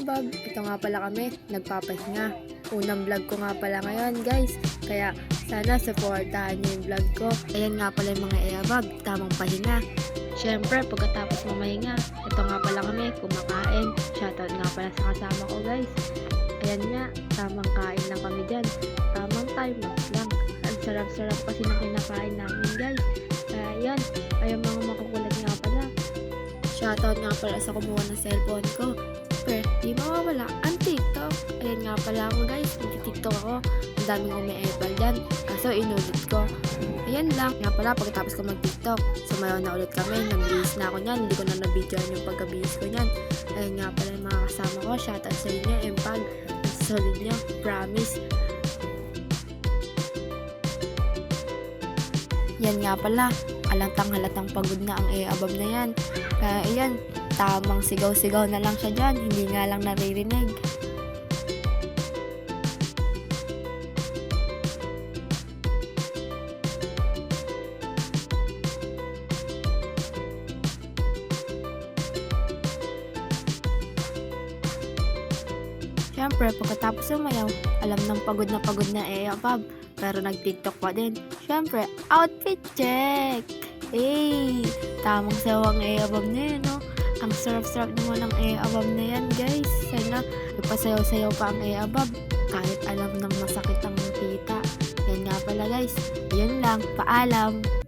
Abab, ito nga pala kami, nagpapahinga. Unang vlog ko nga pala ngayon guys, kaya sana supportahan niyo yung vlog ko. Ayan nga pala yung mga Abab, tamang pahinga. Siyempre, pagkatapos mamahinga, ito nga pala kami, kumakain. Shoutout nga pala sa kasama ko guys. Ayan nga, tamang kain lang kami dyan. Tamang time lang. Ang sarap-sarap kasi ng kinakain namin guys. Kaya ayan, ay mga makukulat nga pala. Shoutout nga pala sa kumuha ng cellphone ko. Pero di mawawala ang TikTok. Ayan nga pala ako guys, nag-TikTok ako. Ang daming umi-epal dyan, kaso inulit ko. Ayan lang, nga pala pagkatapos ko mag-TikTok, sumayaw na ulit kami, nag-bihis na ako nyan, hindi ko na na-videoan yung pagka-bihis ko nyan. Ayan nga pala yung mga kasama ko, shoutout sa inyo, empal, solid nyo, promise. Yan nga pala, halatang pagod na ang Abab na yan. Kaya ayan, tamang sigaw-sigaw na lang siya dyan, hindi nga lang naririnig. Siyempre, pagkatapos sumayaw, alam ng pagod na Abab, pero nag-TikTok pa din. Siyempre, outfit check! Hey! Tamang sawang Abab na yun, no? Ang sarap-sarap naman ng Abab na yan, guys. Sana, ipasayaw-sayaw pa ang Abab, kahit alam ng masakit ang kita. Yan nga pala, guys. Yun lang, paalam!